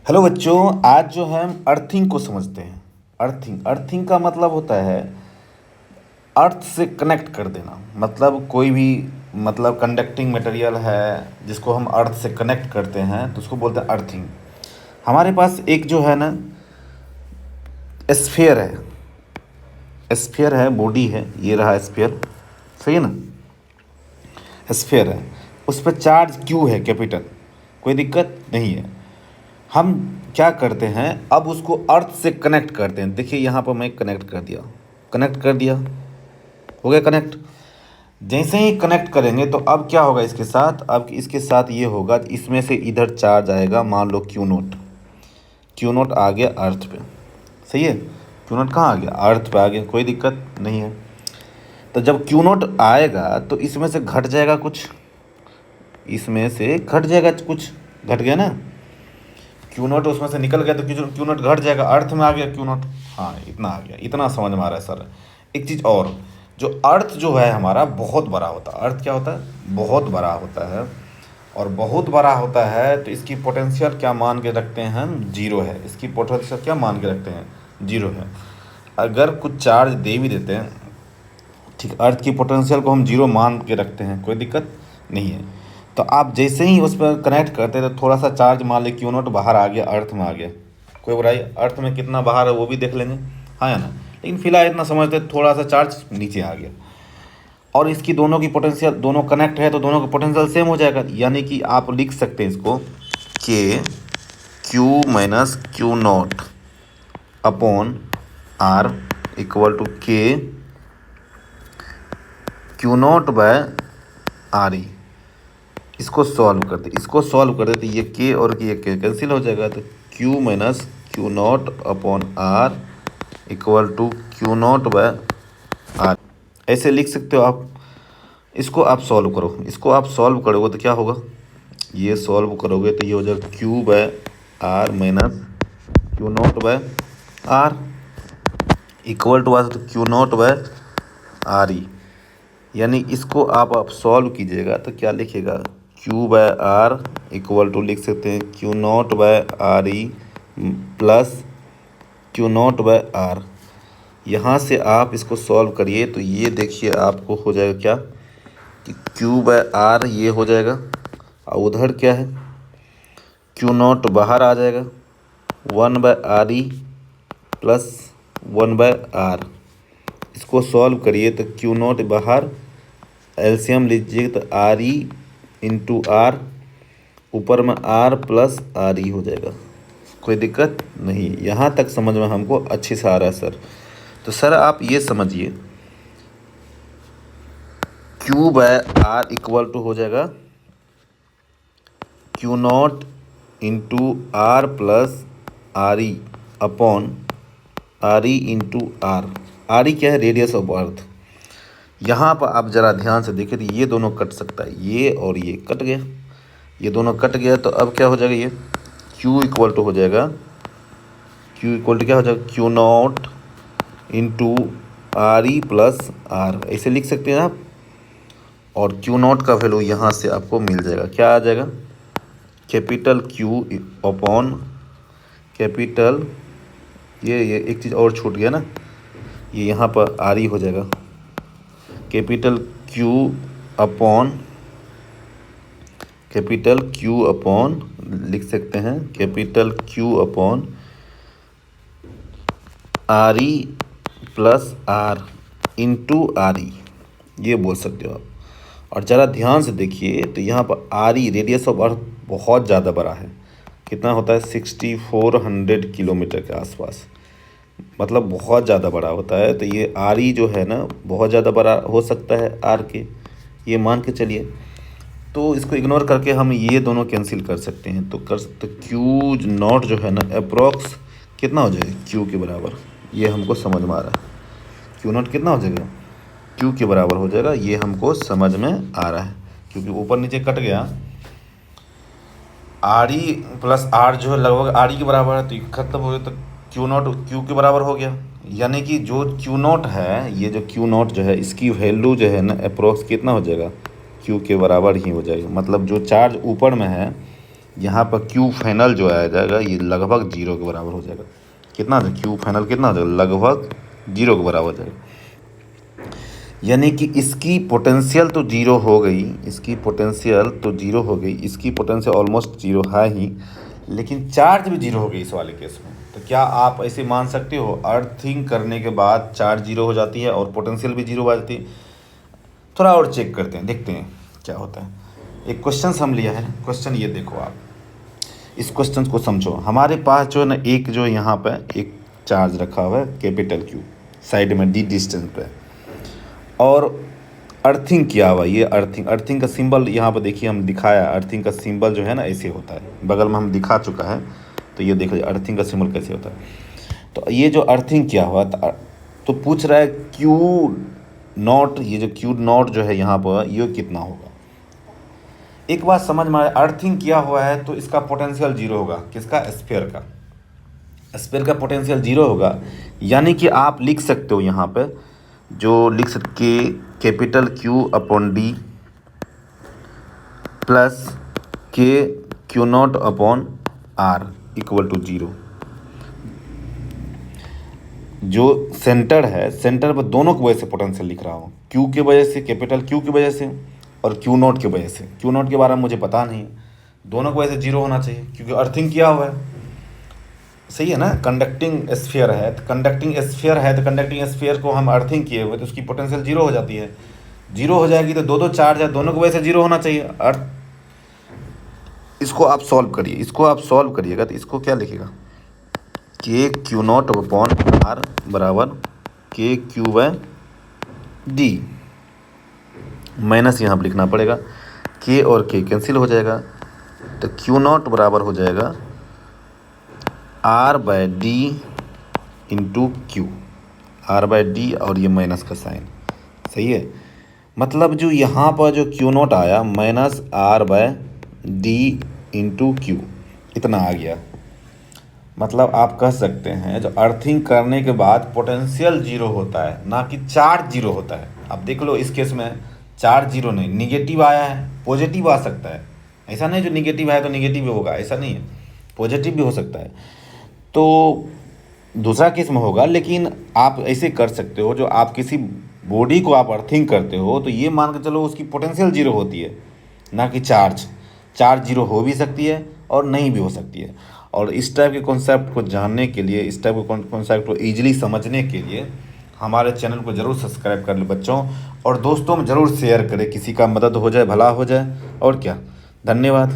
Hello बच्चों, आज जो है हम अर्थिंग को समझते हैं। अर्थिंग अर्थिंग का मतलब होता है अर्थ से कनेक्ट कर देना। मतलब कोई भी मतलब कंडक्टिंग मटेरियल है जिसको हम अर्थ से कनेक्ट करते हैं तो उसको बोलते हैं अर्थिंग। हमारे पास एक जो है ना स्फीयर है। स्फीयर है, बॉडी है, ये रहा स्फीयर। सही है ना। स्फीयर है, उस पर चार्ज क्यू है, कैपिटल। कोई दिक्कत नहीं है। हम क्या करते हैं, अब उसको अर्थ से कनेक्ट करते हैं। देखिए यहाँ पर मैं कनेक्ट कर दिया, कनेक्ट कर दिया, हो गया कनेक्ट। जैसे ही कनेक्ट करेंगे तो अब क्या होगा इसके साथ, अब इसके साथ ये होगा, इसमें से इधर चार्ज आएगा, मान लो क्यू नोट। क्यू नोट आ गया अर्थ पे। सही है, क्यू नोट कहाँ आ गया, अर्थ पे आ गया, कोई दिक्कत नहीं है। तो जब क्यू नोट आएगा तो इसमें से घट जाएगा कुछ, इसमें से घट जाएगा कुछ, घट गया ना। क्यू नोट उसमें से निकल गया तो क्यू नोट घट जाएगा, अर्थ में आ गया क्यू नोट। हाँ, इतना आ गया, इतना समझ में आ रहा है सर। एक चीज़ और, जो अर्थ जो है हमारा बहुत बड़ा होता है। अर्थ क्या होता है, बहुत बड़ा होता है। और बहुत बड़ा होता है तो इसकी पोटेंशियल क्या मान के रखते हैं हम, जीरो है। इसकी पोटेंशियल क्या मान के रखते हैं, जीरो है। अगर कुछ चार्ज दे भी देते हैं, ठीक, अर्थ की पोटेंशियल को हम जीरो मान के रखते हैं, कोई दिक्कत नहीं है। तो आप जैसे ही उस पर कनेक्ट करते हैं तो थोड़ा सा चार्ज मान लें क्यू नोट बाहर आ गया, अर्थ में आ गया, कोई बुराई। अर्थ में कितना बाहर है वो भी देख लेंगे, हाँ या ना। लेकिन फिलहाल इतना समझते हैं, थोड़ा सा चार्ज नीचे आ गया। और इसकी दोनों की पोटेंशियल, दोनों कनेक्ट है तो दोनों का पोटेंशियल सेम हो जाएगा। यानी कि आप लिख सकते हैं इसको K Q minus Q naught upon R equal to K Q naught by R E. इसको सॉल्व करते, इसको सॉल्व कर देते, ये के और ये के कैंसिल हो जाएगा। तो Q minus Q naught upon R equal to Q naught by R, ऐसे लिख सकते हो आप। इसको आप सॉल्व करो, इसको आप सॉल्व करोगे तो क्या होगा, ये सॉल्व करोगे तो ये हो जाएगा Q by R minus Q naught by R equal to तो Q naught by R E. यानी इसको आप सॉल्व कीजिएगा तो क्या लिखिएगा, Q by R equal to लिख सकते हैं Q naught by R E plus Q naught by R. यहाँ से आप इसको सॉल्व करिए तो ये देखिए आपको हो जाएगा क्या, कि क्यू बाय आर ये हो जाएगा, और उधर क्या है, क्यू नॉट बाहर आ जाएगा, one by R E plus one by R. इसको सॉल्व करिए तो क्यू नॉट बाहर, एलसीएम लीजिए तो आर ई इंटू आर, ऊपर में आर प्लस आर ई हो जाएगा, कोई दिक्कत नहीं। यहाँ तक समझ में हमको अच्छे से आ रहा है सर। तो सर आप ये समझिए, Q by R equal to हो जाएगा Q naught into R plus R E upon R E into R. R E क्या है, रेडियस ऑफ अर्थ। यहाँ पर आप ज़रा ध्यान से देखिए तो ये दोनों कट सकता है, ये और ये कट गया, ये दोनों कट गया। तो अब क्या हो जाएगा, ये Q इक्वल टू हो जाएगा, Q इक्वल टू क्या हो जाएगा, Q naught into R E plus R, ऐसे लिख सकते हैं आप। और क्यू नॉट का वैल्यू यहाँ से आपको मिल जाएगा, क्या आ जाएगा, कैपिटल Q अपॉन कैपिटल, ये एक चीज़ और छूट गया ना, ये यहाँ पर आर ई हो जाएगा, capital Q upon capital Q upon लिख सकते हैं capital Q upon R E plus R into R E, ये बोल सकते हो आप। और ज़रा ध्यान से देखिए तो यहाँ पर R E radius of earth बहुत ज़्यादा बड़ा है। कितना होता है, 6400 किलोमीटर के आसपास, मतलब बहुत ज़्यादा बड़ा होता है। तो ये आर ई जो है ना बहुत ज़्यादा बड़ा हो सकता है आर के, ये मान के चलिए। तो इसको इग्नोर करके हम ये दोनों कैंसिल कर सकते हैं। तो कर सकते क्यू नॉट जो है ना अप्रोक्स कितना हो जाएगा, क्यू के बराबर, ये हमको समझ में आ रहा है। क्यू नॉट कितना हो जाएगा, क्यू के बराबर हो जाएगा, ये हमको समझ में आ रहा है। क्योंकि ऊपर नीचे कट गया, आर ई प्लस आर जो है लगभग आर ई के बराबर है, तो ये खत्म हो गया। तो क्यू नॉट क्यू के बराबर हो गया। यानी कि जो क्यू नॉट है, ये जो क्यू नॉट जो है इसकी वैल्यू जो है ना अप्रोक्स कितना हो जाएगा, क्यू के बराबर ही हो जाएगा। मतलब जो चार्ज ऊपर में है यहाँ पर क्यू फाइनल जो आ जाएगा ये लगभग 0 के बराबर हो जाएगा। कितना था क्यू फाइनल, कितना हो जाएगा, लगभग 0 के बराबर हो जाएगा। यानी कि इसकी पोटेंशियल तो 0 हो गई, इसकी पोटेंशियल तो 0 हो गई, इसकी पोटेंशियल ऑलमोस्ट 0 है ही, लेकिन चार्ज भी 0 हो गई इस वाले केस में। तो क्या आप ऐसे मान सकते हो अर्थिंग करने के बाद चार्ज 0 हो जाती है और पोटेंशियल भी 0 हो जाती है? थोड़ा और चेक करते हैं, देखते हैं क्या होता है। एक क्वेश्चन हम लिया है, क्वेश्चन ये देखो आप, इस क्वेश्चन को समझो। हमारे पास जो है ना एक जो यहाँ पे एक चार्ज रखा हुआ है कैपिटल क्यू साइड में डी डिस्टेंस पे, और अर्थिंग किया हुआ। ये अर्थिंग का सिंबल यहाँ पर देखिए हम दिखाया, अर्थिंग का सिंबल जो है ना ऐसे होता है, बगल में हम दिखा चुका है। तो ये देखो अर्थिंग का सिंबल कैसे होता है। तो ये जो अर्थिंग किया हुआ तो पूछ रहा है क्यू नॉट, ये जो क्यू नॉट जो है यहाँ पर ये कितना होगा। एक बात समझ में आए, अर्थिंग किया हुआ है तो इसका पोटेंशियल 0 होगा। किसका, स्फीयर का। स्फीयर का पोटेंशियल 0 होगा, यानी कि आप लिख सकते हो यहाँ पे जो लिख सकते capital Q upon D plus K Q naught upon R equal to 0। जो सेंटर है, सेंटर पर दोनों की वजह से पोटेंशियल लिख रहा हूँ, क्यू की वजह से, कैपिटल क्यू की वजह से और क्यू नॉट की वजह से। क्यू नॉट के बारे में मुझे पता नहीं, दोनों की वजह से 0 होना चाहिए क्योंकि अर्थिंग किया हुआ है। सही है ना, कंडक्टिंग स्फीयर है, तो कंडक्टिंग स्फीयर है तो कंडक्टिंग स्फीयर को हम अर्थिंग किए हुए तो उसकी पोटेंशियल 0 हो जाती है। 0 हो जाएगी तो दो चार्ज है, दोनों की वजह से 0 होना चाहिए। इसको आप सॉल्व करिए, इसको आप सॉल्व करिएगा तो इसको क्या लिखेगा, के क्यू नॉट अपॉन आर बराबर के क्यू बाय डी, माइनस यहाँ पर लिखना पड़ेगा, के और के कैंसिल हो जाएगा तो क्यू नॉट बराबर हो जाएगा R by D into Q, R by D और ये माइनस का साइन। सही है, मतलब जो यहाँ पर जो क्यू नॉट आया minus R by D into Q, इतना आ गया। मतलब आप कह सकते हैं जो अर्थिंग करने के बाद पोटेंशियल 0 होता है, ना कि चार्ज 0 होता है। अब देख लो इस केस में चार्ज 0 नहीं, निगेटिव आया है, पॉजिटिव आ सकता है। ऐसा नहीं जो निगेटिव है तो निगेटिव भी होगा, ऐसा नहीं है, पॉजिटिव भी हो सकता है। तो दूसरा केस में होगा, लेकिन आप ऐसे कर सकते हो, जो आप किसी बॉडी को आप अर्थिंग करते हो तो ये मान के चलो उसकी पोटेंशियल 0 होती है, ना कि चार्ज 0 हो भी सकती है और नहीं भी हो सकती है। और इस टाइप के कॉन्सेप्ट को जानने के लिए, इस टाइप के कॉन्सेप्ट को ईजिली समझने के लिए हमारे चैनल को ज़रूर सब्सक्राइब कर लो बच्चों, और दोस्तों में ज़रूर शेयर करें, किसी का मदद हो जाए, भला हो जाए। और क्या, धन्यवाद।